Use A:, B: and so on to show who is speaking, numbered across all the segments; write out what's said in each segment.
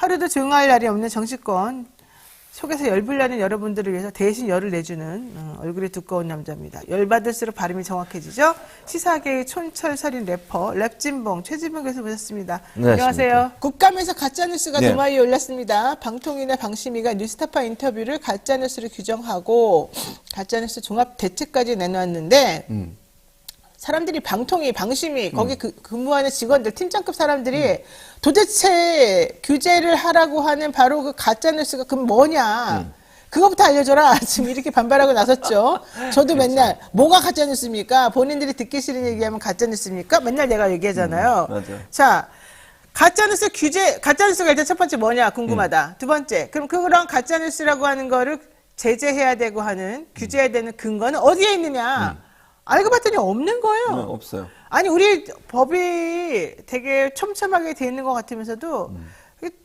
A: 하루도 조용할 날이 없는 정치권 속에서 열불나는 여러분들을 위해서 대신 열을 내주는 얼굴이 두꺼운 남자입니다. 열받을수록 발음이 정확해지죠. 시사계의 촌철살인 래퍼 랩진봉 최진봉 교수 모셨습니다.
B: 네,
A: 안녕하세요.
B: 안녕하십니까.
A: 국감에서 가짜뉴스가
B: 네.
A: 도마 위에 올랐습니다. 방통위나 방심위가 뉴스타파 인터뷰를 가짜뉴스를 규정하고 가짜뉴스 종합 대책까지 내놓았는데 사람들이 방통위, 방심위, 거기 근무하는 직원들, 팀장급 사람들이 도대체 규제를 하라고 하는 바로 그 가짜뉴스가 그럼 뭐냐. 그거부터 알려줘라. 지금 이렇게 반발하고 나섰죠. 저도 맨날 뭐가 가짜뉴스입니까? 본인들이 듣기 싫은 얘기하면 가짜뉴스입니까? 맨날 내가 얘기하잖아요.
B: 맞아요.
A: 자, 가짜뉴스 규제, 가짜뉴스가 일단 첫 번째 뭐냐 궁금하다. 두 번째, 그럼 그런 가짜뉴스라고 하는 거를 제재해야 되고 하는, 규제해야 되는 근거는 어디에 있느냐. 알고 봤더니 없는 거예요.
B: 네, 없어요.
A: 아니 우리 법이 되게 촘촘하게 돼 있는 것 같으면서도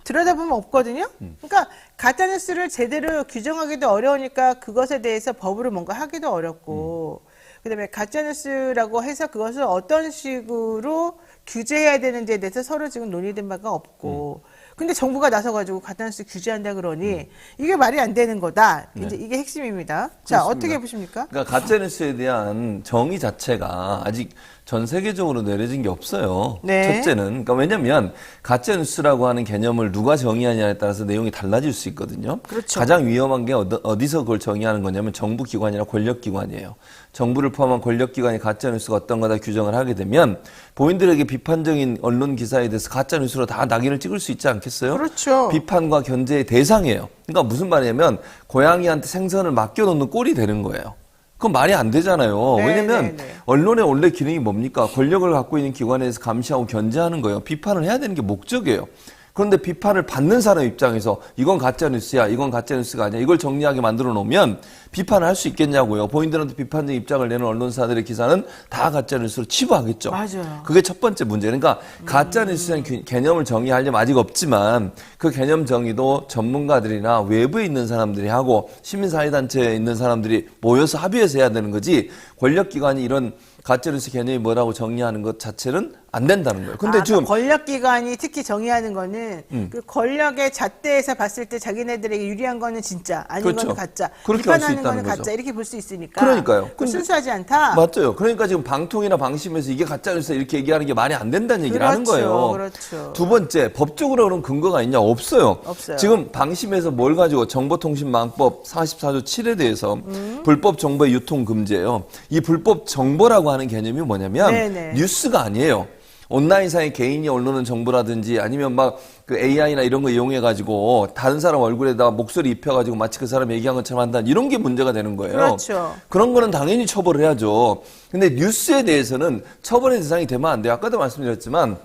A: 들여다보면 없거든요. 그러니까 가짜뉴스를 제대로 규정하기도 어려우니까 그것에 대해서 법으로 뭔가 하기도 어렵고 그다음에 가짜뉴스라고 해서 그것을 어떤 식으로 규제해야 되는지에 대해서 서로 지금 논의된 바가 없고 근데 정부가 나서가지고 가짜뉴스 규제한다 그러니 이게 말이 안 되는 거다. 이제 이게 핵심입니다. 자,
B: 그렇습니다.
A: 어떻게 보십니까?
B: 그러니까 가짜뉴스에 대한 정의 자체가 아직 전 세계적으로 내려진 게 없어요.
A: 네.
B: 첫째는 그러니까 왜냐하면 가짜뉴스라고 하는 개념을 누가 정의하냐에 따라서 내용이 달라질 수 있거든요.
A: 그렇죠.
B: 가장 위험한 게 어디서 그걸 정의하는 거냐면 정부기관이나 권력기관이에요. 정부를 포함한 권력기관이 가짜뉴스가 어떤 거다 규정을 하게 되면 본인들에게 비판적인 언론 기사에 대해서 가짜뉴스로 다 낙인을 찍을 수 있지 않겠어요?
A: 그렇죠.
B: 비판과 견제의 대상이에요. 그러니까 무슨 말이냐면 고양이한테 생선을 맡겨놓는 꼴이 되는 거예요. 그건 말이 안 되잖아요.
A: 네,
B: 왜냐면
A: 네, 네.
B: 언론의 원래 기능이 뭡니까? 권력을 갖고 있는 기관에서 감시하고 견제하는 거예요. 비판을 해야 되는 게 목적이에요. 그런데 비판을 받는 사람 입장에서 이건 가짜뉴스야, 이건 가짜뉴스가 아니야, 이걸 정리하게 만들어 놓으면 비판을 할 수 있겠냐고요. 본인들한테 비판적 입장을 내는 언론사들의 기사는 다 가짜뉴스로 치부하겠죠.
A: 맞아요.
B: 그게 첫 번째 문제. 그러니까 가짜뉴스라는 개념을 정의하려면 아직 없지만 그 개념 정의도 전문가들이나 외부에 있는 사람들이 하고 시민사회단체에 있는 사람들이 모여서 합의해서 해야 되는 거지 권력기관이 이런 가짜뉴스 개념이 뭐라고 정의하는 것 자체는 안 된다는 거예요. 근데 지금
A: 권력기관이 특히 정의하는 거는 그 권력의 잣대에서 봤을 때 자기네들에게 유리한 거는 진짜, 아닌
B: 그렇죠.
A: 거는 가짜,
B: 그렇게 할 수
A: 비판하는 거는
B: 있다는
A: 가짜
B: 거죠.
A: 이렇게 볼 수 있으니까.
B: 그러니까요.
A: 그건
B: 근데
A: 순수하지 않다.
B: 맞죠. 그러니까 지금 방통이나 방심에서 이게 가짜뉴스다 이렇게 얘기하는 게 말이 안 된다는 얘기를 하는 거예요.
A: 그렇죠.
B: 두 번째, 법적으로는 근거가 있냐? 없어요.
A: 없어요.
B: 지금 방심에서 뭘 가지고 정보통신망법 44조 7에 대해서 불법 정보의 유통 금지예요. 이 불법 정보라고 하는 개념이 뭐냐면
A: 네네.
B: 뉴스가 아니에요. 온라인상의 개인이 올리는 정보라든지 아니면 막 그 AI나 이런 거 이용해가지고 다른 사람 얼굴에다 목소리 입혀가지고 마치 그 사람 얘기한 것처럼 한다. 이런 게 문제가 되는 거예요.
A: 그렇죠.
B: 그런 거는 당연히 처벌을 해야죠. 근데 뉴스에 대해서는 처벌의 대상이 되면 안 돼요. 아까도 말씀드렸지만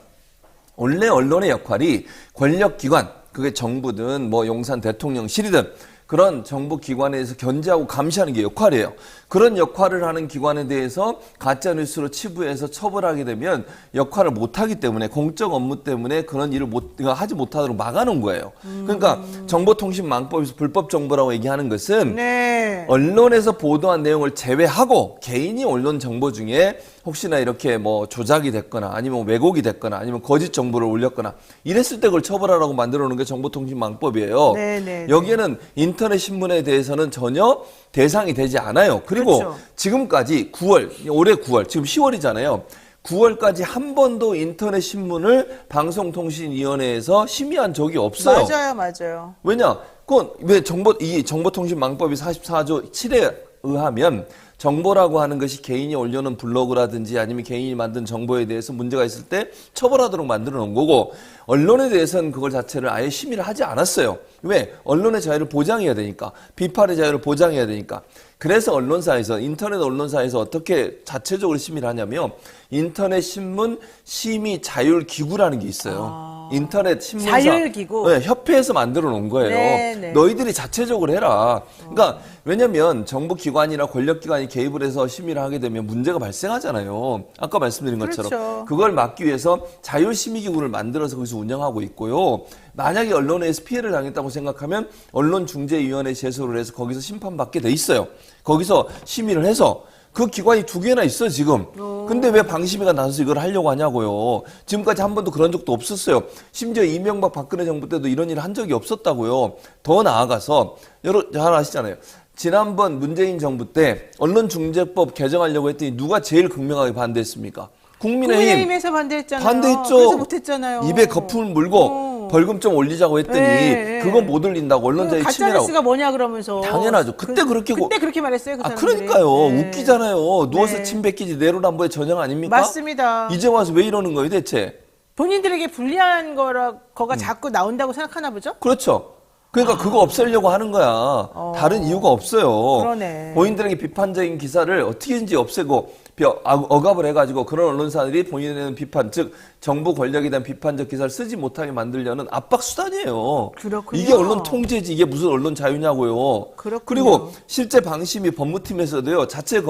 B: 원래 언론의 역할이 권력기관, 그게 정부든 뭐 용산 대통령실이든 그런 정부기관에서 견제하고 감시하는 게 역할이에요. 그런 역할을 하는 기관에 대해서 가짜뉴스로 치부해서 처벌하게 되면 역할을 못하기 때문에 공적 업무 때문에 그런 일을 하지 못하도록 막아놓은 거예요. 그러니까 정보통신망법에서 불법 정보라고 얘기하는 것은
A: 네.
B: 언론에서 보도한 내용을 제외하고 개인이 올린 정보 중에 혹시나 이렇게 뭐 조작이 됐거나 아니면 왜곡이 됐거나 아니면 거짓 정보를 올렸거나 이랬을 때 그걸 처벌하라고 만들어 놓은 게 정보통신망법이에요.
A: 네.
B: 여기에는 인터넷 신문에 대해서는 전혀 대상이 되지 않아요. 그리고
A: 그렇죠.
B: 지금까지 9월, 올해 9월, 지금 10월이잖아요. 9월까지 한 번도 인터넷 신문을 방송통신위원회에서 심의한 적이 없어요.
A: 맞아요.
B: 왜냐? 그건 왜 이 정보통신망법이 44조 7에 의하면 정보라고 하는 것이 개인이 올려놓은 블로그라든지 아니면 개인이 만든 정보에 대해서 문제가 있을 때 처벌하도록 만들어 놓은 거고 언론에 대해서는 그걸 자체를 아예 심의를 하지 않았어요. 왜? 언론의 자유를 보장해야 되니까. 비판의 자유를 보장해야 되니까. 그래서 언론사에서 인터넷 언론사에서 어떻게 자체적으로 심의를 하냐면 인터넷 신문 심의 자율 기구라는 게 있어요. 인터넷 신문사
A: 자율기구?
B: 네, 협회에서 만들어 놓은 거예요.
A: 네.
B: 너희들이 자체적으로 해라. 그러니까 왜냐면 정부기관이나 권력기관이 개입을 해서 심의를 하게 되면 문제가 발생하잖아요. 아까 말씀드린 것처럼.
A: 그렇죠.
B: 그걸 막기 위해서 자율심의기구를 만들어서 거기서 운영하고 있고요. 만약에 언론에서 피해를 당했다고 생각하면 언론중재위원회 제소를 해서 거기서 심판받게 돼 있어요. 거기서 심의를 해서 그 기관이 2개나 있어 지금. 근데 왜 방심위가 나서서 이걸 하려고 하냐고요. 지금까지 한 번도 그런 적도 없었어요. 심지어 이명박 박근혜 정부 때도 이런 일을 한 적이 없었다고요. 더 나아가서 여러분 잘 아시잖아요. 지난번 문재인 정부 때 언론중재법 개정하려고 했더니 누가 제일 극명하게 반대했습니까?
A: 국민의힘에서 반대했잖아요.
B: 반대했죠.
A: 그래서 못했잖아요.
B: 입에 거품을 물고 벌금 좀 올리자고 했더니
A: 네,
B: 그건 못 올린다고 언론자의 침해라고.
A: 가짜뉴스가 뭐냐 그러면서.
B: 당연하죠. 그때 그렇게
A: 말했어요. 그
B: 아
A: 사람들이.
B: 그러니까요.
A: 네.
B: 웃기잖아요. 누워서
A: 네.
B: 침 뱉기지 내로남불의 전형 아닙니까?
A: 맞습니다.
B: 이제 와서 왜 이러는 거예요 대체?
A: 본인들에게 불리한 거가 자꾸 나온다고 생각하나 보죠?
B: 그렇죠. 그러니까 그거 없애려고 하는 거야. 다른 이유가 없어요.
A: 그러네.
B: 본인들에게 비판적인 기사를 어떻게든지 없애고 억압을 해가지고 그런 언론사들이 본인에 대한 비판, 즉 정부 권력에 대한 비판적 기사를 쓰지 못하게 만들려는 압박 수단이에요.
A: 그렇군요.
B: 이게 언론 통제지 이게 무슨 언론 자유냐고요.
A: 그렇군요.
B: 그리고 실제 방심위 법무팀에서도요 자체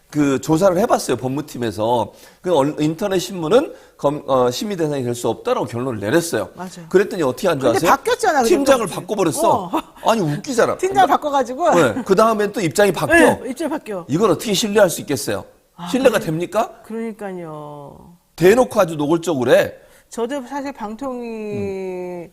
B: 그 조사를 해봤어요. 법무팀에서 그 인터넷 신문은 심의 대상이 될 수 없다라고 결론을 내렸어요.
A: 맞아요.
B: 그랬더니 어떻게 한 줄
A: 근데
B: 아세요?
A: 바뀌었잖아.
B: 팀장을 바꿔버렸어. 아니 웃기잖아.
A: 팀장을 바꿔가지고.
B: 네, 그 다음엔 또 입장이 바뀌어.
A: 네, 입장이 바뀌어.
B: 이걸 어떻게 신뢰할 수 있겠어요? 신뢰가 됩니까?
A: 그러니까요.
B: 대놓고 아주 노골적으로 해.
A: 저도 사실 방통위원회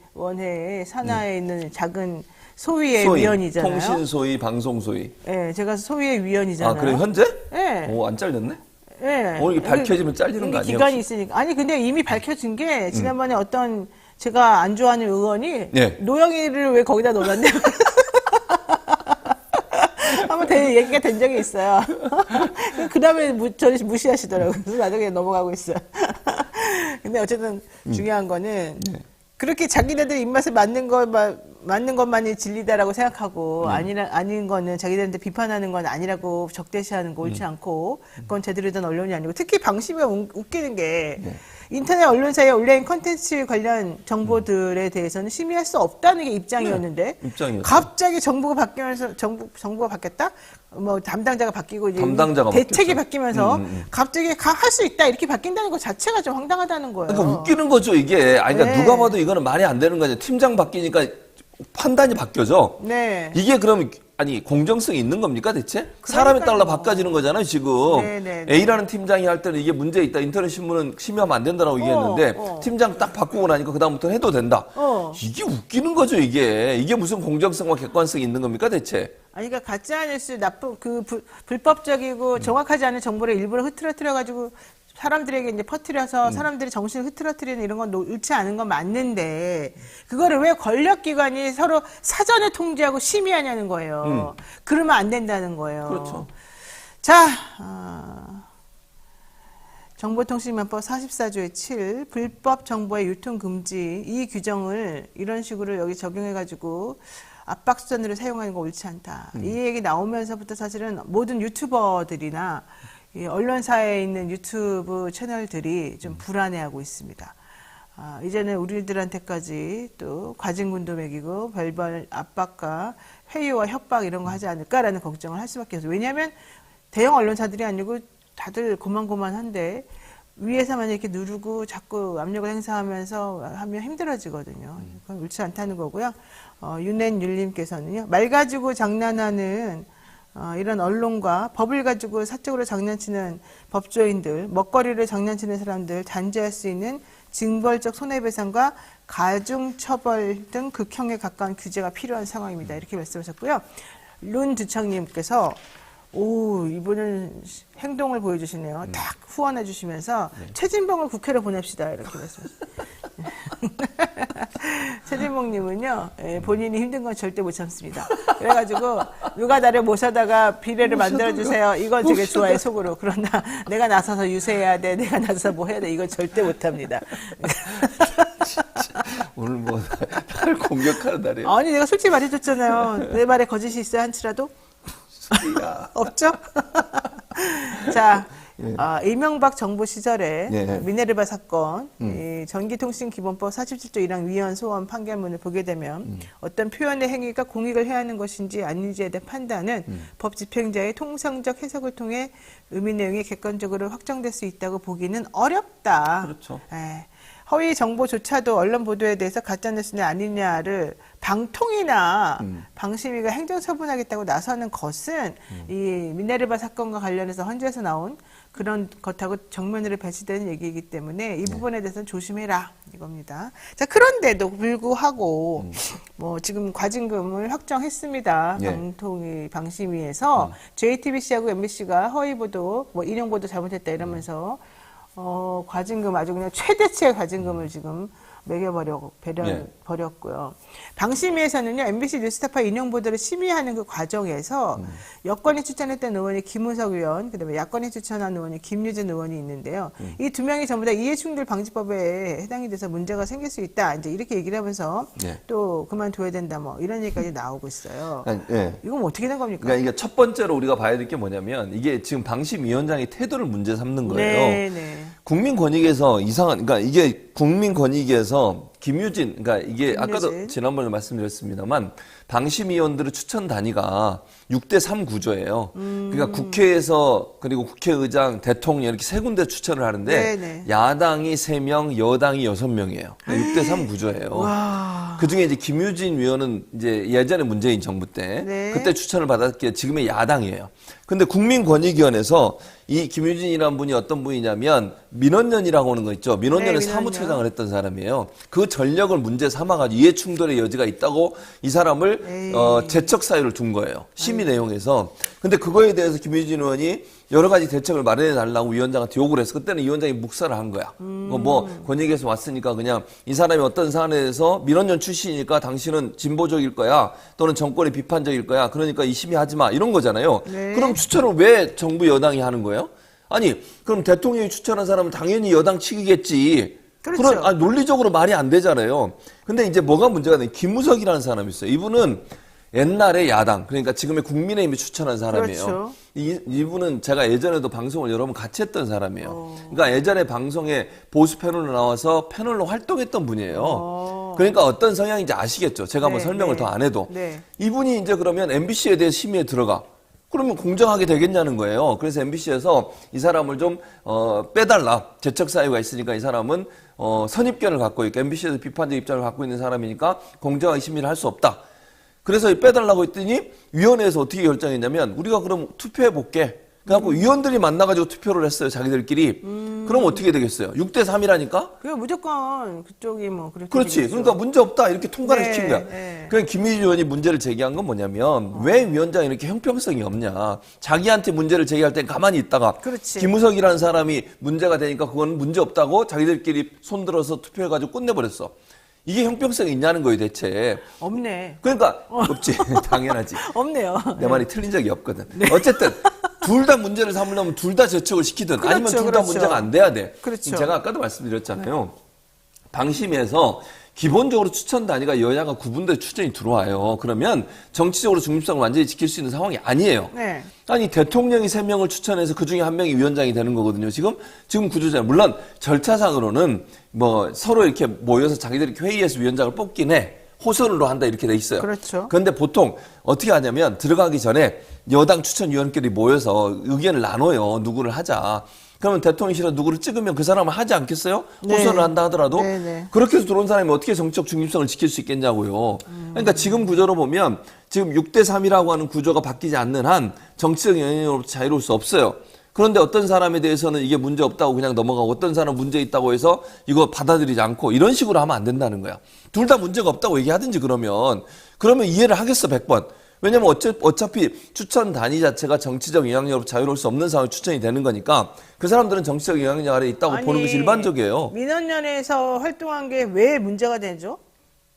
A: 산하에 있는 작은 소위의
B: 소위,
A: 위원이잖아요.
B: 통신 소위, 방송 소위.
A: 네, 제가 소위의 위원이잖아요.
B: 아, 그래 현재?
A: 네.
B: 오, 안 잘렸네?
A: 네.
B: 오늘 이게 밝혀지면 잘리는 거 아니에요?
A: 기간이 있으니까. 아니, 근데 이미 밝혀진 게 지난번에 어떤 제가 안 좋아하는 의원이
B: 네.
A: 노영희를 왜 거기다 넣었냐. 한번 얘기가 된 적이 있어요. 그 다음에 저를 무시하시더라고요. 그래서 나중에 넘어가고 있어요. 근데 어쨌든 중요한 거는 그렇게 자기네들 입맛에 맞는 것만이 진리다라고 생각하고 아닌 거는 자기들한테 비판하는 건 아니라고 적대시하는 거 옳지 않고 그건 제대로 된 언론이 아니고 특히 방심위가 웃기는 게 인터넷 언론사에 온라인 콘텐츠 관련 정보들에 대해서는 심의할 수 없다는 게 입장이었는데
B: 입장이었어요.
A: 갑자기 정부가 바뀌면서 정부가 바뀌었다? 뭐 담당자가 바뀌고 이제
B: 담당자가
A: 대책이
B: 바뀌었죠.
A: 바뀌면서 갑자기 할 수 있다 이렇게 바뀐다는 것 자체가 좀 황당하다는 거예요.
B: 그러니까 웃기는 거죠 이게. 아니, 그러니까
A: 네.
B: 누가 봐도 이거는 말이 안 되는 거죠. 팀장 바뀌니까 판단이 바뀌어져.
A: 네.
B: 이게 그럼 아니 공정성이 있는 겁니까 대체? 사람에 따라 바꿔지는 거잖아요 지금.
A: 네네.
B: A라는 팀장이 할 때는 이게 문제 있다. 인터넷 신문은 심의하면 안 된다라고 얘기했는데 팀장 딱 바꾸고 나니까 그 다음부터는 해도 된다. 이게 웃기는 거죠 이게 무슨 공정성과 객관성이 있는 겁니까 대체?
A: 아니, 그러니까 가짜뉴스 불법적이고 정확하지 않은 정보를 일부러 흐트러뜨려가지고 사람들에게 이제 퍼뜨려서 사람들의 정신을 흐트러뜨리는 이런 건 옳지 않은 건 맞는데 그거를 왜 권력기관이 서로 사전에 통제하고 심의하냐는 거예요. 그러면 안 된다는 거예요.
B: 그렇죠.
A: 자, 정보통신망법 44조의 7 불법 정보의 유통 금지 이 규정을 이런 식으로 여기 적용해가지고 압박수단으로 사용하는 거 옳지 않다. 이 얘기 나오면서부터 사실은 모든 유튜버들이나 이 언론사에 있는 유튜브 채널들이 좀 불안해하고 있습니다. 이제는 우리들한테까지 또 과징금도 매기고 별별 압박과 회유와 협박 이런 거 하지 않을까라는 걱정을 할 수밖에 없어요. 왜냐하면 대형 언론사들이 아니고 다들 고만고만한데 위에서 만약 이렇게 누르고 자꾸 압력을 행사하면서 하면 힘들어지거든요. 그건 옳지 않다는 거고요. 윤앤율님께서는요. 말 가지고 장난하는 이런 언론과 법을 가지고 사적으로 장난치는 법조인들, 먹거리를 장난치는 사람들 단죄할 수 있는 징벌적 손해배상과 가중처벌 등 극형에 가까운 규제가 필요한 상황입니다. 이렇게 말씀하셨고요. 룬두창님께서 이분은 행동을 보여주시네요. 딱 후원해 주시면서 최진봉을 국회로 보냅시다. 이렇게 말씀하셨어요. 최진봉님은요, 본인이 힘든 건 절대 못 참습니다. 그래가지고, 누가 나를 모셔다가 비례를 만들어주세요. 이건 되게 좋아해, 속으로. 그러나, 내가 나서서 유세해야 돼, 내가 나서서 뭐 해야 돼, 이건 절대 못 합니다.
B: 오늘 뭐 나를 공격하는 날이에요.
A: 아니, 내가 솔직히 말해줬잖아요. 내 말에 거짓이 있어야 한치라도? 없죠? 자, 이명박 정부 시절에 미네르바 사건, 이 전기통신기본법 47조 1항 위헌 소원 판결문을 보게 되면 어떤 표현의 행위가 공익을 해하는 것인지 아닌지에 대한 판단은 법 집행자의 통상적 해석을 통해 의미 내용이 객관적으로 확정될 수 있다고 보기는 어렵다.
B: 그렇죠.
A: 허위 정보조차도 언론 보도에 대해서 가짜뉴스냐 아니냐를 방통위나 방심위가 행정처분하겠다고 나서는 것은 이 미네르바 사건과 관련해서 헌재에서 나온 그런 것하고 정면으로 배치되는 얘기이기 때문에 이 부분에 대해서는 조심해라 이겁니다. 자, 그런데도 불구하고 뭐 지금 과징금을 확정했습니다.
B: 예.
A: 방통위 방심위에서 JTBC하고 MBC가 허위 보도, 뭐 인용 보도 잘못했다 이러면서 과징금 아주 그냥 최대치의 과징금을 지금 매겨버렸고요. 방심위에서는요, MBC 뉴스타파 인용 보도를 심의하는 그 과정에서 여권이 추천했던 의원이 김우석 의원, 그다음에 야권이 추천한 의원이 김유진 의원이 있는데요. 이 두 명이 전부 다 이해충돌 방지법에 해당이 돼서 문제가 생길 수 있다. 이제 이렇게 얘기를 하면서
B: 네.
A: 또 그만둬야 된다. 뭐 이런 얘기까지 나오고 있어요.
B: 예.
A: 이건 뭐 어떻게 된 겁니까?
B: 그러니까 이게 첫 번째로 우리가 봐야 될 게 뭐냐면 이게 지금 방심위원장의 태도를 문제 삼는 거예요.
A: 네, 네.
B: 국민권익에서 그러니까 이게 국민권익에서 김유진, 그러니까 이게 아까도
A: 김유진.
B: 지난번에 말씀드렸습니다만 방심위원들의 추천 단위가 6대3 구조예요. 그러니까 국회에서 그리고 국회의장, 대통령 이렇게 세 군데 추천을 하는데
A: 네네.
B: 야당이 3명, 여당이 6명이에요. 6대3 구조예요.
A: 와.
B: 그 중에 이제 김유진 위원은 이제 예전에 문재인 정부 때
A: 네.
B: 그때 추천을 받았기에 지금의 야당이에요. 근데 국민권익위원회에서 이 김유진이라는 분이 어떤 분이냐면 민원연이라고 하는 거 있죠. 민원연의
A: 네,
B: 사무처장을 했던 사람이에요. 그 전력을 문제 삼아가지고 이해충돌의 여지가 있다고 이 사람을 제척 사유를 둔 거예요. 심의 내용에서. 근데 그거에 대해서 김유진 의원이 여러 가지 대책을 마련해 달라고 위원장한테 요구를 해서 그때는 위원장이 묵살을 한 거야. 뭐 권익위에서 왔으니까 그냥 이 사람이 어떤 사안에 대해서 민원연 출신이니까 당신은 진보적일 거야 또는 정권이 비판적일 거야. 그러니까 이 심의하지 마 이런 거잖아요.
A: 네.
B: 그럼 추천을 왜 정부 여당이 하는 거예요? 아니 그럼 대통령이 추천한 사람은 당연히 여당 측이겠지.
A: 그렇죠.
B: 논리적으로 말이 안 되잖아요. 근데 이제 뭐가 문제가 되냐. 김무석이라는 사람이 있어요. 이분은 옛날에 야당, 그러니까 지금의 국민의힘이 추천한 사람이에요.
A: 그렇죠.
B: 이분은 제가 예전에도 방송을 여러 번 같이 했던 사람이에요. 그러니까 예전에 방송에 보수 패널로 나와서 패널로 활동했던 분이에요. 그러니까 어떤 성향인지 아시겠죠. 제가 뭐
A: 네,
B: 설명을
A: 네.
B: 더 안 해도.
A: 네.
B: 이분이 이제 그러면 MBC에 대해 심의에 들어가. 그러면 공정하게 되겠냐는 거예요. 그래서 MBC에서 이 사람을 좀 빼달라. 제척 사유가 있으니까 이 사람은 선입견을 갖고 있고 MBC에서 비판적 입장을 갖고 있는 사람이니까 공정하게 심의를 할 수 없다. 그래서 빼달라고 했더니 위원회에서 어떻게 결정했냐면 우리가 그럼 투표해 볼게. 그래갖고 위원들이 만나가지고 투표를 했어요. 자기들끼리. 그럼 어떻게 되겠어요? 6대3이라니까?
A: 그냥 무조건 그쪽이 뭐 그렇게
B: 그렇지.
A: 되겠죠.
B: 그러니까 문제 없다. 이렇게 통과를
A: 네,
B: 시킨 거야.
A: 네.
B: 그냥 김희주 의원이 문제를 제기한 건 뭐냐면 왜 위원장이 이렇게 형평성이 없냐. 자기한테 문제를 제기할 땐 가만히 있다가
A: 그렇지.
B: 김우석이라는 사람이 문제가 되니까 그건 문제 없다고 자기들끼리 손들어서 투표해가지고 끝내버렸어. 이게 형평성이 있냐는 거예요, 대체.
A: 없네.
B: 그러니까 없지. 당연하지.
A: 없네요.
B: 내 말이 틀린 적이 없거든. 어쨌든 둘 다 문제를 삼으려면 둘 다 제척을 시키든
A: 그렇죠,
B: 아니면 둘 다
A: 그렇죠.
B: 문제가 안 돼야 돼.
A: 그렇죠.
B: 제가 아까도 말씀드렸잖아요. 방심위에서 기본적으로 추천 단위가 여야가 구분돼 추천이 들어와요. 그러면 정치적으로 중립성을 완전히 지킬 수 있는 상황이 아니에요.
A: 네.
B: 아니 대통령이 3명을 추천해서 그중에 1명이 위원장이 되는 거거든요. 지금 구조잖아요. 물론 절차상으로는 뭐 서로 이렇게 모여서 자기들이 회의에서 위원장을 뽑긴 해. 호선으로 한다 이렇게 돼 있어요.
A: 그렇죠.
B: 그런데 보통 어떻게 하냐면 들어가기 전에 여당 추천위원끼리 모여서 의견을 나눠요. 누구를 하자. 그러면 대통령실에 누구를 찍으면 그 사람을 하지 않겠어요?
A: 네.
B: 호선을 한다 하더라도.
A: 네, 네.
B: 그렇게 해서 들어온 사람이 어떻게 정치적 중립성을 지킬 수 있겠냐고요. 그러니까 지금 구조로 보면 지금 6대3이라고 하는 구조가 바뀌지 않는 한 정치적 영향으로부터 자유로울 수 없어요. 그런데 어떤 사람에 대해서는 이게 문제 없다고 그냥 넘어가고 어떤 사람은 문제 있다고 해서 이거 받아들이지 않고 이런 식으로 하면 안 된다는 거야. 둘 다 문제가 없다고 얘기하든지 그러면 이해를 하겠어 100번. 왜냐면 어차피 추천 단위 자체가 정치적 영향력으로 자유로울 수 없는 상황에 추천이 되는 거니까 그 사람들은 정치적 영향력 아래에 있다고 보는 것이 일반적이에요.
A: 민원연에서 활동한 게 왜 문제가 되죠?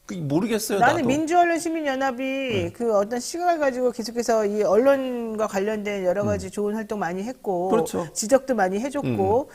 B: 모르겠어요.
A: 나는
B: 나도.
A: 민주언론시민연합이 그 어떤 시각을 가지고 계속해서 이 언론과 관련된 여러 가지 좋은 활동 많이 했고
B: 그렇죠.
A: 지적도 많이 해줬고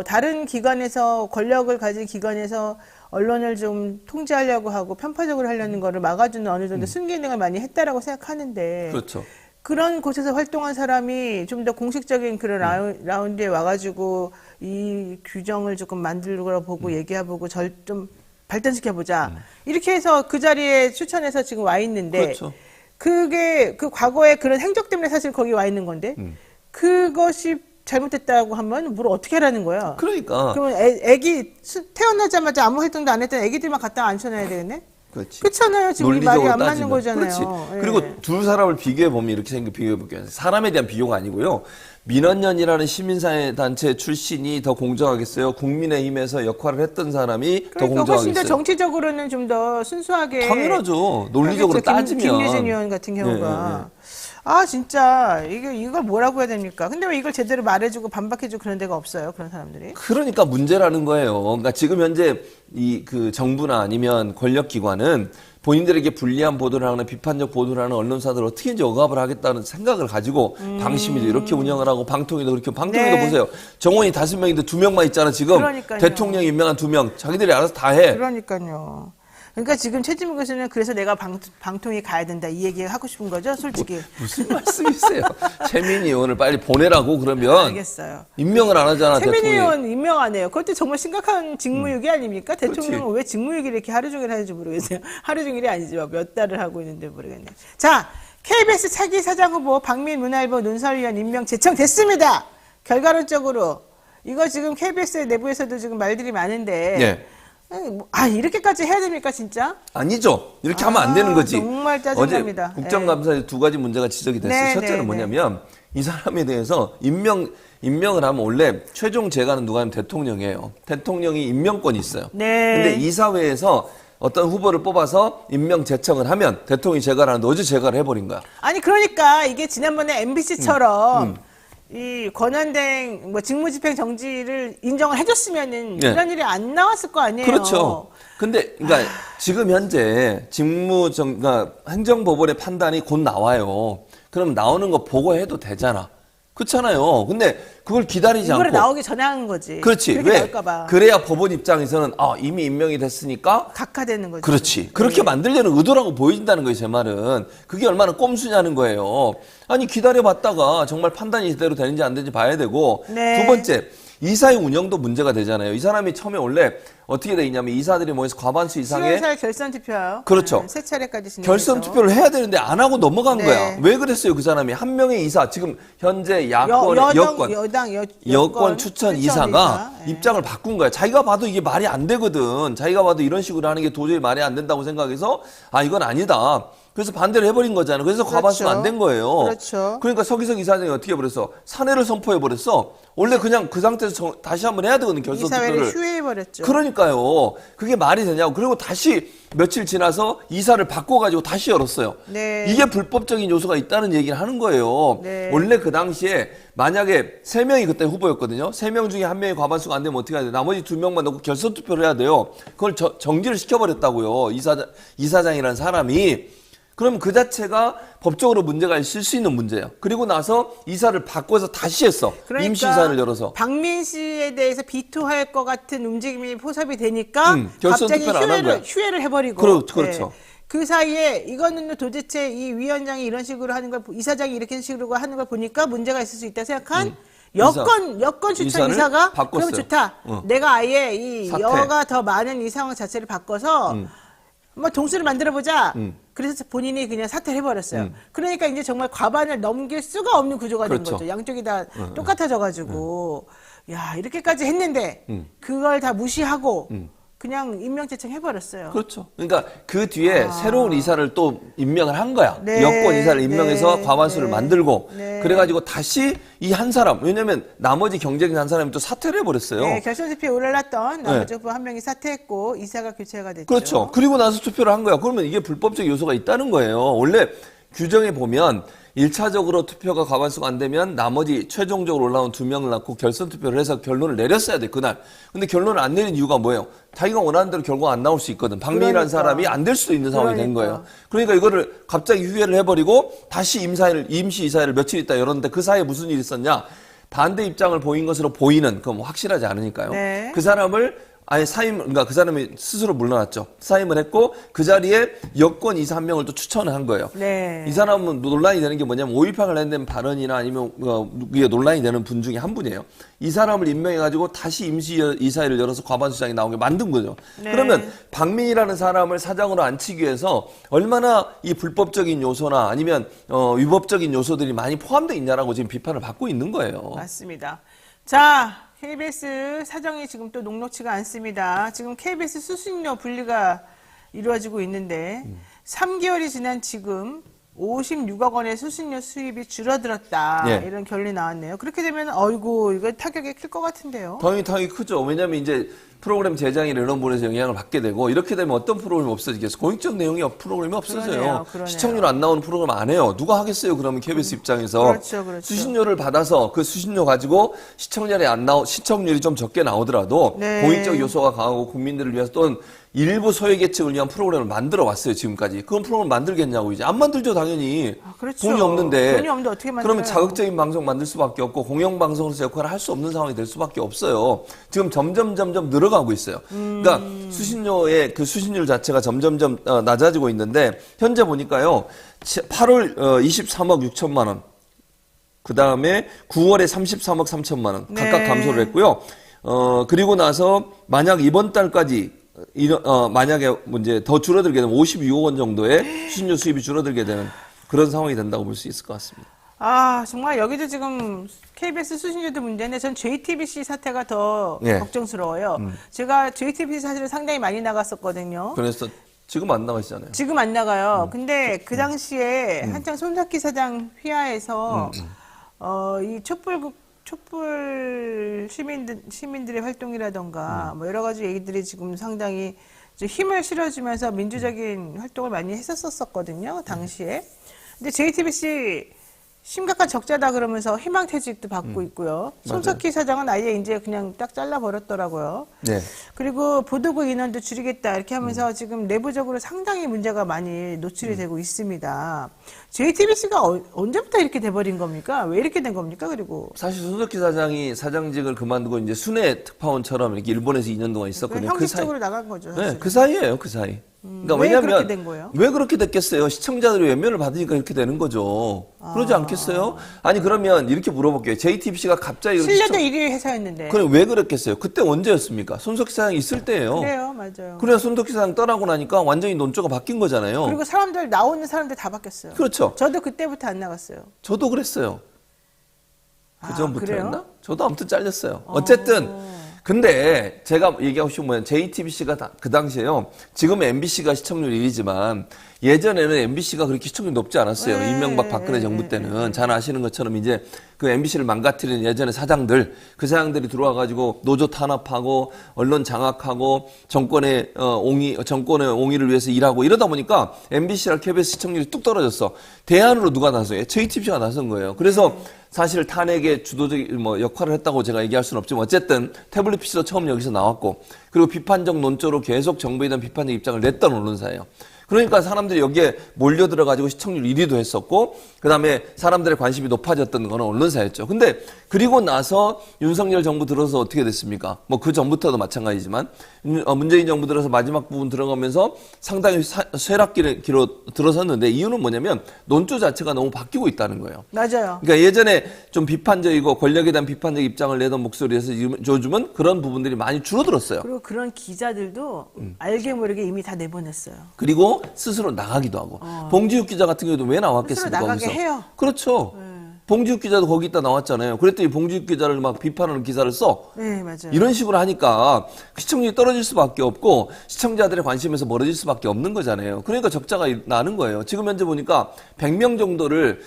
A: 다른 기관에서 권력을 가진 기관에서 언론을 좀 통제하려고 하고 편파적으로 하려는 거를 막아주는 어느 정도 순기능을 많이 했다라고 생각하는데
B: 그렇죠.
A: 그런 곳에서 활동한 사람이 좀 더 공식적인 그런 라운드에 와가지고 이 규정을 조금 만들고 보고 얘기해보고 좀 발전시켜보자. 이렇게 해서 그 자리에 추천해서 지금 와 있는데
B: 그렇죠.
A: 그게 그 과거에 그런 행적 때문에 사실 거기 와 있는 건데 그것이 잘못됐다고 하면 뭘 어떻게 하라는 거야.
B: 그러니까.
A: 그러면 애기 태어나자마자 아무 활동도 안 했던 애기들만 갖다 앉혀놔야 되겠네?
B: 그렇지.
A: 그렇잖아요. 지금 이 말이 안 맞는
B: 따지면.
A: 거잖아요.
B: 그렇지.
A: 예.
B: 그리고 두 사람을 비교해 보면 이렇게 비교해 볼게요. 사람에 대한 비교가 아니고요. 민원연이라는 시민사회 단체 출신이 더 공정하겠어요? 국민의힘에서 역할을 했던 사람이 더
A: 그러니까 훨씬
B: 공정하겠어요?
A: 더 정치적으로는 좀 더 순수하게
B: 당연하죠. 논리적으로
A: 하겠죠.
B: 따지면.
A: 김유진 의원 같은 경우가 아 진짜 이걸 뭐라고 해야 됩니까? 근데 왜 이걸 제대로 말해주고 반박해주고 그런 데가 없어요? 그런 사람들이?
B: 그러니까 문제라는 거예요. 그러니까 지금 현재 그 정부나 아니면 권력기관은 본인들에게 불리한 보도를 하거나 비판적 보도를 하는 언론사들을 어떻게든지 억압을 하겠다는 생각을 가지고 방심위도 이렇게 운영을 하고 방통위도 그렇게 방통위도
A: 네.
B: 보세요. 정원이 5명인데 2명만 있잖아 지금.
A: 그러니까요.
B: 대통령 임명한 2명. 자기들이 알아서 다 해.
A: 그러니까요. 그러니까 지금 최진무 교수는 그래서 내가 방통위 가야 된다 이 얘기 하고 싶은 거죠, 솔직히.
B: 무슨 말씀이세요? 최민희 의원을 빨리 보내라고 그러면
A: 알겠어요.
B: 임명을 안 하잖아
A: 최민희
B: 대통령이.
A: 의원 임명 안 해요. 그것도 정말 심각한 직무유기 아닙니까?
B: 그렇지.
A: 대통령은 왜 직무유기를 이렇게 하루 종일 하는지 모르겠어요. 하루 종일이 아니지만 몇 달을 하고 있는데 모르겠네요. 자, KBS 차기 사장 후보 박민 문화일보 논설위원 임명 제청됐습니다. 결과론적으로. 이거 지금 KBS 내부에서도 지금 말들이 많은데.
B: 예.
A: 이렇게까지 해야 됩니까, 진짜?
B: 아니죠. 이렇게 하면 안 되는 거지.
A: 정말 짜증납니다.
B: 어제 국정감사에 두 가지 문제가 지적이 됐어요.
A: 네,
B: 첫째는
A: 네,
B: 뭐냐면 이 사람에 대해서 임명을 하면 원래 최종 재가는 누가 하면 대통령이에요. 대통령이 임명권이 있어요.
A: 네.
B: 근데 이사회에서 어떤 후보를 뽑아서 임명 제청을 하면 대통령이 재가를 하는데 어제 재가를 해버린 거야.
A: 아니, 그러니까 이게 지난번에 MBC처럼 이 권한대행 직무집행 정지를 인정을 해줬으면은
B: 네.
A: 이런 일이 안 나왔을 거 아니에요.
B: 그렇죠. 근데 그러니까 지금 현재 그러니까 행정법원의 판단이 곧 나와요. 그럼 나오는 거 보고해도 되잖아. 그렇잖아요. 근데 그걸 기다리지
A: 이거를
B: 않고.
A: 나오기 전에 하는 거지.
B: 그렇지.
A: 그렇게
B: 왜?
A: 나올까 봐.
B: 그래야 법원 입장에서는 이미 임명이 됐으니까
A: 각하되는 거지.
B: 그렇지. 그렇게 만들려는 의도라고 보여진다는 거예요, 제 말은. 그게 얼마나 꼼수냐는 거예요. 아니, 기다려봤다가 정말 판단이 제대로 되는지 안 되는지 봐야 되고.
A: 네.
B: 두 번째, 이사의 운영도 문제가 되잖아요. 이 사람이 처음에 원래 어떻게 돼 있냐면 이사들이 모여서 과반수 이상의
A: 10월 결선 투표요.
B: 그렇죠.
A: 세 차례까지 진행.
B: 결선 투표를 해야 되는데 안 하고 넘어간
A: 네.
B: 거야. 왜 그랬어요, 그 사람이? 한 명의 이사, 지금 현재 여권 추천 이사가
A: 예.
B: 입장을 바꾼 거야. 자기가 봐도 이게 말이 안 되거든. 자기가 봐도 이런 식으로 하는 게 도저히 말이 안 된다고 생각해서 이건 아니다. 그래서 반대를 해버린 거잖아요. 그래서 과반수가
A: 그렇죠.
B: 안 된 거예요.
A: 그렇죠.
B: 그러니까 서기석 이사장이 어떻게 해버렸어? 사내를 선포해버렸어. 원래 그냥 그 상태에서 다시 한번 해야 되거든, 결선
A: 이사회를
B: 투표를.
A: 휴회해버렸죠.
B: 그러니까요. 그게 말이 되냐고. 그리고 다시 며칠 지나서 이사를 바꿔가지고 다시 열었어요.
A: 네.
B: 이게 불법적인 요소가 있다는 얘기를 하는 거예요.
A: 네.
B: 원래 그 당시에 만약에 3명이 그때 후보였거든요. 3명 중에 1명이 과반수가 안 되면 어떻게 해야 돼요? 나머지 2명만 넣고 결선 투표를 해야 돼요. 그걸 정지를 시켜버렸다고요. 이사장이라는 사람이. 그럼 그 자체가 법적으로 문제가 있을 수 있는 문제예요. 그리고 나서 이사를 바꿔서 다시 했어.
A: 그러니까
B: 임시 이사를 열어서.
A: 박민 씨에 대해서 비토할 것 같은 움직임이 포섭이 되니까
B: 결선
A: 갑자기
B: 투표를 안한 거야.
A: 휴회를 해버리고.
B: 그렇죠.
A: 그 사이에 이거는 도대체 이 위원장이 이런 식으로 하는 걸, 이사장이 이렇게 식으로 하는 걸 보니까 문제가 있을 수 있다 생각한 여권 추천
B: 이사를
A: 이사가
B: 바꿨어요.
A: 그러면 좋다. 내가 아예 이
B: 사퇴.
A: 여가 더 많은 이 상황 자체를 바꿔서 동수를 만들어 보자. 그래서 본인이 그냥 사퇴를 해버렸어요. 그러니까 이제 정말 과반을 넘길 수가 없는 구조가 된
B: 그렇죠.
A: 거죠. 양쪽이 다 똑같아져가지고 야 이렇게까지 했는데 그걸 다 무시하고 그냥 임명제청 해버렸어요.
B: 그렇죠. 그러니까 그 뒤에 새로운 이사를 또 임명을 한 거야.
A: 네,
B: 여권 이사를 임명해서
A: 네,
B: 과반수를
A: 네,
B: 만들고
A: 네.
B: 그래가지고 다시 이 한 사람, 왜냐면 나머지 경쟁자 한 사람이 또 사퇴를 해버렸어요.
A: 네, 결선 투표에 올랐던 나머지 후보 한 명이 사퇴했고 이사가 교체가 됐죠.
B: 그렇죠. 그리고 나서 투표를 한 거야. 그러면 이게 불법적 요소가 있다는 거예요. 원래 규정에 보면 1차적으로 투표가 과반수가 안 되면 나머지 최종적으로 올라온 2명을 낳고 결선 투표를 해서 결론을 내렸어야 돼, 그날. 근데 결론을 안 내린 이유가 뭐예요? 자기가 원하는 대로 결과가 안 나올 수 있거든. 박민희라는
A: 그러니까.
B: 사람이 안 될 수도 있는 상황이 된
A: 그러니까.
B: 거예요. 그러니까 이거를 갑자기 휴회를 해버리고 다시 임시 이사회를 며칠 있다 열었는데 그 사이에 무슨 일이 있었냐? 반대 입장을 보인 것으로 보이는, 그건 확실하지 않으니까요.
A: 네.
B: 그 사람을 아예 그러니까 그 사람이 스스로 물러났죠. 사임을 했고 그 자리에 여권 이사 한 명을 또 추천을 한 거예요.
A: 네.
B: 이 사람은 논란이 되는 게 뭐냐면 5.18을 했는 발언이나 아니면 이게 논란이 되는 분 중에 한 분이에요. 이 사람을 임명해가지고 다시 임시 이사회를 열어서 과반수장이 나오게 만든 거죠.
A: 네.
B: 그러면 박민희라는 사람을 사장으로 앉히기 위해서 얼마나 이 불법적인 요소나 아니면 위법적인 요소들이 많이 포함되어 있냐라고 지금 비판을 받고 있는 거예요.
A: 맞습니다. 자, KBS 사정이 지금 또 녹록치가 않습니다. 지금 KBS 수수료 분리가 이루어지고 있는데 3개월이 지난 지금 56억 원의 수신료 수입이 줄어들었다.
B: 예.
A: 이런 결론이 나왔네요. 그렇게 되면 어이구 이거 타격이 클 것 같은데요.
B: 당연히 크죠. 왜냐하면 이제 프로그램 제작이나 이런 부분에서 영향을 받게 되고 이렇게 되면 어떤 프로그램이 없어지겠어? 공익적 내용이 프로그램이 없어져요.
A: 그러네요.
B: 시청률 안 나오는 프로그램 안 해요. 누가 하겠어요? 그러면 KBS 입장에서
A: 그렇죠.
B: 수신료를 받아서 그 수신료 가지고 시청률이 좀 적게 나오더라도
A: 네.
B: 공익적 요소가 강하고 국민들을 위해서 또는 일부 소외계층을 위한 프로그램을 만들어 왔어요, 지금까지. 그런 프로그램 만들겠냐고, 이제. 안 만들죠, 당연히.
A: 그렇죠.
B: 돈이 없는데.
A: 돈이 없는데 어떻게 만들어요?
B: 그러면 자극적인 방송 만들 수밖에 없고, 공영방송으로서 역할을 할 수 없는 상황이 될 수밖에 없어요. 지금 점점 늘어가고 있어요. 그러니까 수신료의 그 수신율 자체가 점점 낮아지고 있는데, 현재 보니까요, 8월 23억 6천만 원. 그 다음에 9월에 33억 3천만 원. 각각
A: 네.
B: 감소를 했고요. 그리고 나서 만약 이번 달까지 만약에 이제 더 줄어들게 되면 52억 원 정도의 수신료 수입이 줄어들게 되는 그런 상황이 된다고 볼 수 있을 것 같습니다.
A: 아, 정말 여기도 지금 KBS 수신료도 문제인데 전 JTBC 사태가 더
B: 예.
A: 걱정스러워요. 제가 JTBC 사실은 상당히 많이 나갔었거든요.
B: 그래서 지금 안 나가시잖아요.
A: 지금 안 나가요. 근데 그 당시에 한창 손석희 사장 휘하에서 이 촛불 시민들의 활동이라던가 뭐 여러 가지 얘기들이 지금 상당히 이제 힘을 실어주면서 민주적인 활동을 많이 했었었거든요. 당시에. 근데 JTBC 심각한 적자다 그러면서 희망퇴직도 받고 있고요. 손석희 사장은 아예 이제 그냥 딱 잘라버렸더라고요.
B: 네.
A: 그리고 보도국 인원도 줄이겠다 이렇게 하면서 지금 내부적으로 상당히 문제가 많이 노출이 되고 있습니다. JTBC가 언제부터 이렇게 돼버린 겁니까? 왜 이렇게 된 겁니까? 그리고
B: 사실 손석희 사장이 사장직을 그만두고 이제 순회 특파원처럼 이렇게 일본에서 2년 동안 있었거든요.
A: 형식적으로 나간 거죠.
B: 네,
A: 사실은.
B: 그 사이예요, 그 사이. 그러니까
A: 왜
B: 왜냐면
A: 그렇게 된 거예요?
B: 왜 그렇게 됐겠어요? 시청자들이 외면을 받으니까 이렇게 되는 거죠. 그러지 않겠어요? 아니 그러면 이렇게 물어볼게요. JTBC가 갑자기
A: 신뢰도 1위 회사였는데.
B: 그럼 왜 그랬겠어요? 그때 언제였습니까? 손석희 사장이 있을 때예요.
A: 그래요, 맞아요.
B: 그래야 손석희 사장 떠나고 나니까 완전히 논조가 바뀐 거잖아요.
A: 그리고 사람들 나오는 사람들 다 바뀌었어요.
B: 그렇죠.
A: 저도 그때부터 안 나갔어요.
B: 저도 그랬어요. 그
A: 아,
B: 전부터였나?
A: 그래요?
B: 저도 아무튼 잘렸어요. 어쨌든 근데 제가 얘기하고 싶은 건 JTBC가 그 당시에요. 지금 MBC가 시청률 1위지만 예전에는 MBC가 그렇게 시청률이 높지 않았어요.
A: 네,
B: 이명박 박근혜 정부 때는 잘 아시는 것처럼 이제 그 MBC를 망가뜨리는 예전의 사장들 그 사장들이 들어와 가지고 노조 탄압하고 언론 장악하고 정권의 옹의를 위해서 일하고 이러다 보니까 MBC랑 KBS 시청률이 뚝 떨어졌어. 대안으로 누가 나서요? JTBC가 나선 거예요. 그래서 사실 탄핵의 주도적인 역할을 했다고 제가 얘기할 수는 없지만 어쨌든 태블릿 PC도 처음 여기서 나왔고 그리고 비판적 논조로 계속 정부에 대한 비판적 입장을 냈던 언론사예요. 그러니까 사람들이 여기에 몰려들어가지고 시청률 1위도 했었고 그다음에 사람들의 관심이 높아졌던 거는 언론사였죠. 근데 그리고 나서 윤석열 정부 들어서 어떻게 됐습니까? 뭐 그 전부터도 마찬가지지만 문재인 정부 들어서 마지막 부분 들어가면서 상당히 쇠락기로 들어섰는데 이유는 뭐냐면 논조 자체가 너무 바뀌고 있다는 거예요.
A: 맞아요.
B: 그러니까 예전에 좀 비판적이고 권력에 대한 비판적 입장을 내던 목소리에서 요즘은 그런 부분들이 많이 줄어들었어요.
A: 그리고 그런 기자들도 알게 모르게 이미 다 내보냈어요.
B: 그리고 스스로 나가기도 하고 봉지욱 기자 같은 경우도 왜 나왔겠습니까?
A: 스스로 나가게
B: 거기서?
A: 해요.
B: 그렇죠. 봉지욱 기자도 거기 있다 나왔잖아요. 그랬더니 봉지욱 기자를 막 비판하는 기사를 써.
A: 네, 맞아요.
B: 이런 식으로 하니까 시청률이 떨어질 수밖에 없고 시청자들의 관심에서 멀어질 수밖에 없는 거잖아요. 그러니까 적자가 나는 거예요. 지금 현재 보니까 100명 정도를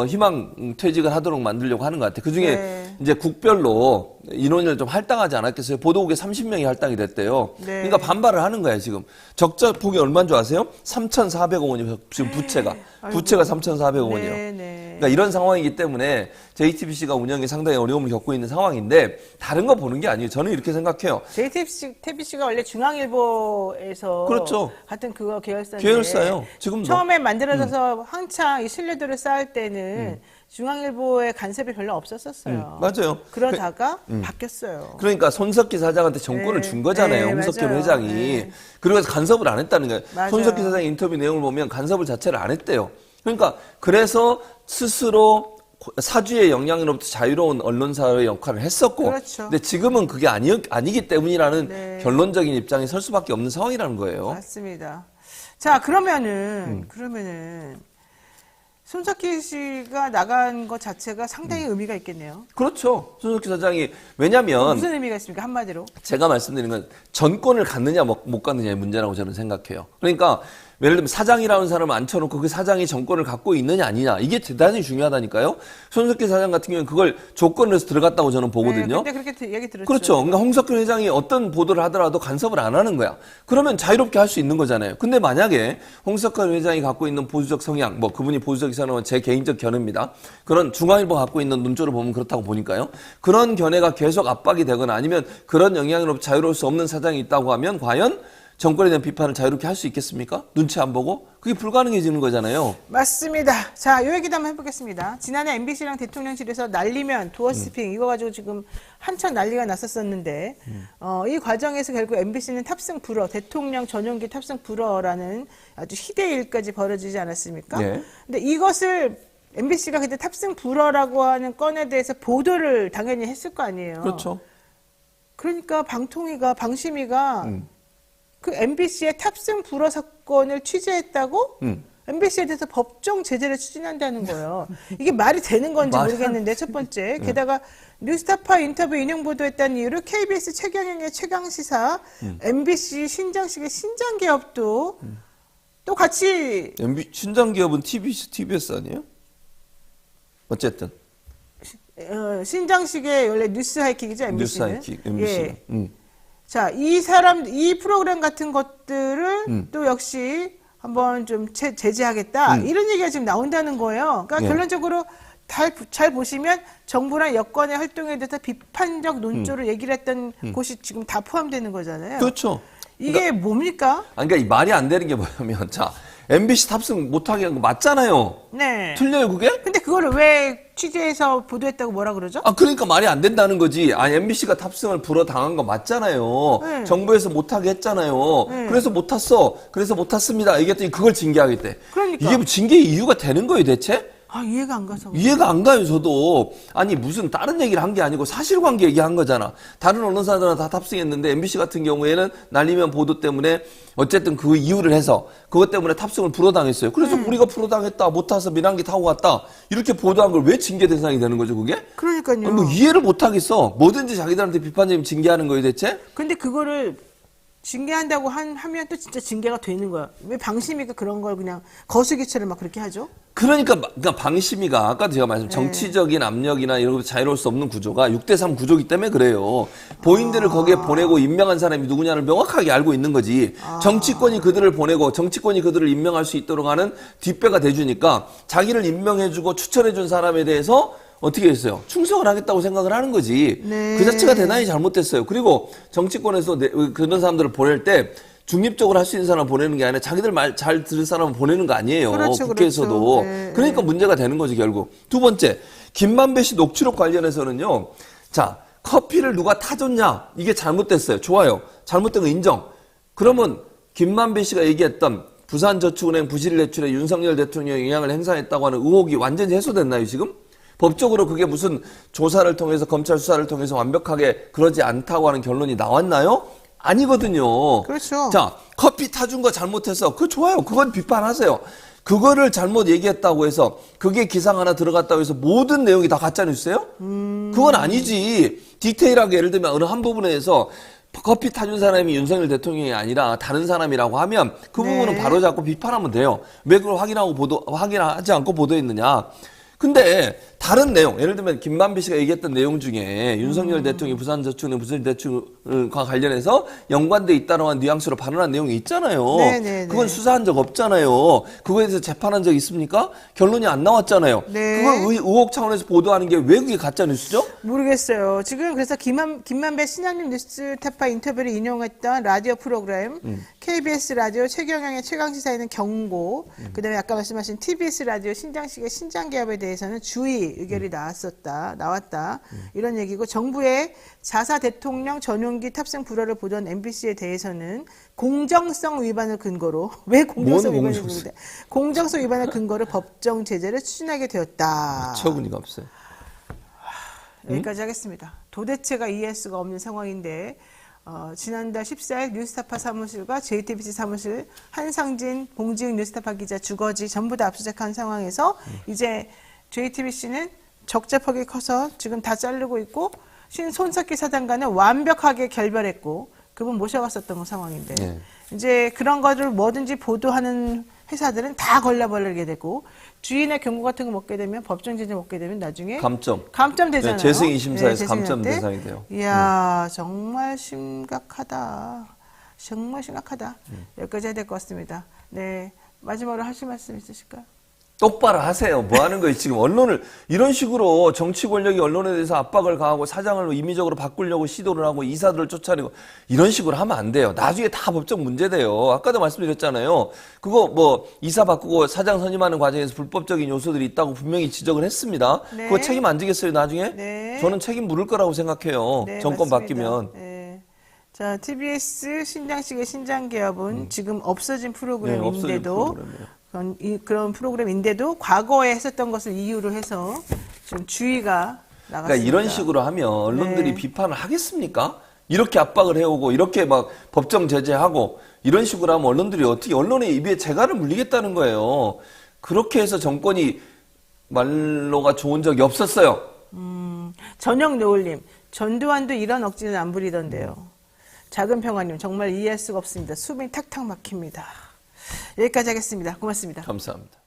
B: 희망 퇴직을 하도록 만들려고 하는 것 같아요. 그중에
A: 네.
B: 이제 국별로 인원을 좀 할당하지 않았겠어요? 보도국에 30명이 할당이 됐대요.
A: 네.
B: 그러니까 반발을 하는 거예요, 지금. 적자 폭이 얼마인 줄 아세요? 3,400억 원이에요, 지금 부채가. 부채가 3,400억 원이에요.
A: 네, 네.
B: 그러니까 이런 상황이기 때문에 JTBC가 운영에 상당히 어려움을 겪고 있는 상황인데 다른 거 보는 게 아니에요. 저는 이렇게 생각해요.
A: JTBC가 원래 중앙일보에서
B: 그렇죠.
A: 같은 그거 계열사인데
B: 계열사예요. 지금도.
A: 처음에 만들어져서 한창 이 신뢰도를 쌓을 때는 중앙일보의 간섭이 별로 없었었어요.
B: 맞아요.
A: 그러다가 바뀌었어요.
B: 그러니까 손석희 사장한테 정권을
A: 네,
B: 준 거잖아요.
A: 네,
B: 홍석현
A: 맞아요.
B: 회장이.
A: 네.
B: 그래서 간섭을 안 했다는 거예요.
A: 맞아요.
B: 손석희 사장 인터뷰 내용을 보면 간섭을 자체를 안 했대요. 그러니까 그래서 스스로 사주의 영향으로부터 자유로운 언론사의 역할을 했었고
A: 그렇죠.
B: 근데 지금은 그게 아니기 때문이라는
A: 네.
B: 결론적인 입장에 설 수밖에 없는 상황이라는 거예요.
A: 맞습니다. 자, 그러면은 손석희 씨가 나간 것 자체가 상당히 의미가 있겠네요.
B: 그렇죠. 손석희 사장이 왜냐면
A: 무슨 의미가 있습니까? 한마디로.
B: 제가 말씀드린 건 전권을 갖느냐 못 갖느냐의 문제라고 저는 생각해요. 그러니까 예를 들면 사장이라는 사람을 앉혀놓고 그 사장이 정권을 갖고 있느냐 아니냐 이게 대단히 중요하다니까요. 손석희 사장 같은 경우는 그걸 조건으로 해서 들어갔다고 저는 보거든요.
A: 네, 근데 그렇게 얘기 들었죠.
B: 그렇죠. 그러니까 홍석현 회장이 어떤 보도를 하더라도 간섭을 안 하는 거야. 그러면 자유롭게 할 수 있는 거잖아요. 근데 만약에 홍석현 회장이 갖고 있는 보수적 성향, 뭐 그분이 보수적 성향은 제 개인적 견해입니다. 그런 중앙일보가 갖고 있는 논조를 보면 그렇다고 보니까요. 그런 견해가 계속 압박이 되거나 아니면 그런 영향으로 자유로울 수 없는 사장이 있다고 하면 과연 정권에 대한 비판을 자유롭게 할 수 있겠습니까? 눈치 안 보고? 그게 불가능해지는 거잖아요.
A: 맞습니다. 자, 이 얘기도 한번 해보겠습니다. 지난해 MBC랑 대통령실에서 날리면 도어스핑 이거 가지고 지금 한참 난리가 났었었는데 이 과정에서 결국 MBC는 탑승 불허, 대통령 전용기 탑승 불허라는 아주 희대의 일까지 벌어지지 않았습니까?
B: 네.
A: 근데 이것을 MBC가 그때 탑승 불허라고 하는 건에 대해서 보도를 당연히 했을 거 아니에요.
B: 그렇죠.
A: 그러니까 방심위가 그 MBC의 탑승 불허 사건을 취재했다고 MBC에 대해서 법정 제재를 추진한다는 거예요. 이게 말이 되는 건지 모르겠는데 첫 번째. 게다가 뉴스타파 인터뷰 인용 보도했다는 이유로 KBS 최경영의 최강시사, MBC 신장식의 신장기업도 또 같이
B: 신장기업은 TBS 아니에요? 어쨌든.
A: 신장식의 원래 뉴스 하이킥이죠, MBC는.
B: 뉴스 하이킥, MBC는.
A: 예. 자, 이 프로그램 같은 것들을 또 역시 한번 좀 제재하겠다. 이런 얘기가 지금 나온다는 거예요. 그러니까
B: 예.
A: 결론적으로 잘 보시면 정부랑 여권의 활동에 대해서 비판적 논조를 얘기를 했던 곳이 지금 다 포함되는 거잖아요.
B: 그렇죠.
A: 이게 뭡니까?
B: 그러니까 이 말이 안 되는 게 뭐냐면, 자, MBC 탑승 못하게 한 거 맞잖아요.
A: 네.
B: 틀려요, 그게?
A: 근데 그거를 왜 취재해서 보도했다고 뭐라 그러죠?
B: 그러니까 말이 안 된다는 거지. MBC가 탑승을 불허 당한 거 맞잖아요.
A: 네.
B: 정부에서 못하게 했잖아요.
A: 네.
B: 그래서 못 탔어. 그래서 못 탔습니다. 얘기했더니 그걸 징계하겠대.
A: 그러니까.
B: 이게 뭐 징계의 이유가 되는 거예요, 대체?
A: 이해가 안 가서.
B: 이해가 안 가요, 저도. 아니, 무슨 다른 얘기를 한 게 아니고 사실관계 얘기한 거잖아. 다른 언론사들은 다 탑승했는데 MBC 같은 경우에는 날리면 보도 때문에 어쨌든 그 이유를 해서 그것 때문에 탑승을 불허당했어요. 그래서 우리가 불허당했다, 못 타서 민항기 타고 갔다. 이렇게 보도한 걸 왜 징계 대상이 되는 거죠, 그게?
A: 그러니까요.
B: 아니, 뭐 이해를 못 하겠어. 뭐든지 자기들한테 비판적이면 징계하는 거예요, 대체?
A: 근데 그거를 징계한다고 하면 또 진짜 징계가 되는 거야. 왜 방심위가 그런 걸 그냥 거수기처럼 막 그렇게 하죠?
B: 그러니까 방심위가 아까도 제가 말씀 정치적인 압력이나 이런 것 자유로울 수 없는 구조가 6대3 구조기 때문에 그래요. 본인들을 거기에 보내고 임명한 사람이 누구냐를 명확하게 알고 있는 거지. 정치권이 그들을 보내고 정치권이 그들을 임명할 수 있도록 하는 뒷배가 돼주니까 자기를 임명해주고 추천해준 사람에 대해서 어떻게 했어요? 충성을 하겠다고 생각을 하는 거지.
A: 네.
B: 그 자체가 대단히 잘못됐어요. 그리고 정치권에서 그런 사람들을 보낼 때 중립적으로 할 수 있는 사람 보내는 게 아니라 자기들 말 잘 들을 사람을 보내는 거 아니에요.
A: 그렇죠,
B: 국회에서도.
A: 그렇죠. 네,
B: 그러니까 문제가 되는 거지 결국. 두 번째, 김만배 씨 녹취록 관련해서는요. 자, 커피를 누가 타줬냐? 이게 잘못됐어요. 좋아요. 잘못된 거 인정. 그러면 김만배 씨가 얘기했던 부산저축은행 부실 대출에 윤석열 대통령이 영향을 행사했다고 하는 의혹이 완전히 해소됐나요, 지금? 법적으로 그게 무슨 조사를 통해서 검찰 수사를 통해서 완벽하게 그러지 않다고 하는 결론이 나왔나요? 아니거든요.
A: 그렇죠.
B: 자, 커피 타준 거 잘못해서 그거 좋아요. 그건 비판하세요. 그거를 잘못 얘기했다고 해서 그게 기상 하나 들어갔다고 해서 모든 내용이 다 가짜 뉴스예요? 그건 아니지. 디테일하게 예를 들면 어느 한 부분에서 커피 타준 사람이 윤석열 대통령이 아니라 다른 사람이라고 하면 그 부분은 바로 잡고 비판하면 돼요. 왜 그걸 확인하지 않고 보도했느냐? 근데 다른 내용, 예를 들면 김만배 씨가 얘기했던 내용 중에 윤석열 대통령이 부산저축은행 부실대출과 관련해서 연관돼 있다고 한 뉘앙스로 발언한 내용이 있잖아요.
A: 네네네.
B: 그건 수사한 적 없잖아요. 그거에 대해서 재판한 적 있습니까? 결론이 안 나왔잖아요.
A: 네.
B: 그걸 의혹 차원에서 보도하는 게 왜 그게 가짜 뉴스죠?
A: 모르겠어요. 지금 그래서 김만배 신한림 뉴스타파 인터뷰를 인용했던 라디오 프로그램 KBS 라디오 최경영의 최강시사에는 경고, 그다음에 아까 말씀하신 TBS 라디오 신장식의 신장기업에 대해서는 주의 의결이 나왔다. 이런 얘기고 정부의 자사 대통령 전용기 탑승 불허를 보던 MBC에 대해서는 공정성 위반을 근거로 왜 공정성 위반을 근거로 공정성 위반을 근거로 법정 제재를 추진하게 되었다.
B: 처분이가 없어요.
A: 여기까지 하겠습니다. 도대체가 이해할 수가 없는 상황인데 지난달 14일 뉴스타파 사무실과 JTBC 사무실 한상진, 봉지은 뉴스타파 기자 주거지 전부 다 압수수색한 상황에서 이제 JTBC는 적자폭이 커서 지금 다 자르고 있고 손석희 사단과는 완벽하게 결별했고 그분 모셔갔었던 상황인데
B: 네.
A: 이제 그런 거를 뭐든지 보도하는 회사들은 다 걸려버리게 되고 주인의 경고 같은 거 먹게 되면 법정 제재 먹게 되면 나중에 감점 되잖아요.
B: 네, 재승 2심사에서
A: 네,
B: 감점
A: 때.
B: 대상이 돼요.
A: 이야 정말 심각하다. 정말 심각하다. 여기까지 해야 될 것 같습니다. 네, 마지막으로 하실 말씀 있으실까요?
B: 똑바로 하세요. 뭐 하는 거예요? 지금 언론을 이런 식으로 정치 권력이 언론에 대해서 압박을 가하고 사장을 임의적으로 바꾸려고 시도를 하고 이사들을 쫓아내고 이런 식으로 하면 안 돼요. 나중에 다 법적 문제돼요. 아까도 말씀드렸잖아요. 그거 뭐 이사 바꾸고 사장 선임하는 과정에서 불법적인 요소들이 있다고 분명히 지적을 했습니다.
A: 네.
B: 그거 책임 안 지겠어요, 나중에?
A: 네.
B: 저는 책임 물을 거라고 생각해요.
A: 네,
B: 정권
A: 맞습니다.
B: 바뀌면.
A: 네. 자, TBS 신장식의 신장개업은 지금 없어진 프로그램인데도 그런 프로그램인데도 과거에 했었던 것을 이유로 해서 좀 주의가 나갔습니다.
B: 그러니까 이런 식으로 하면 언론들이
A: 네.
B: 비판을 하겠습니까? 이렇게 압박을 해오고 이렇게 막 법정 제재하고 이런 식으로 하면 언론들이 어떻게 언론의 입에 재갈을 물리겠다는 거예요. 그렇게 해서 정권이 말로가 좋은 적이 없었어요.
A: 전영 노을님, 전두환도 이런 억지는 안 부리던데요. 작은 평화님, 정말 이해할 수가 없습니다. 숨이 탁탁 막힙니다. 여기까지 하겠습니다. 고맙습니다.
B: 감사합니다.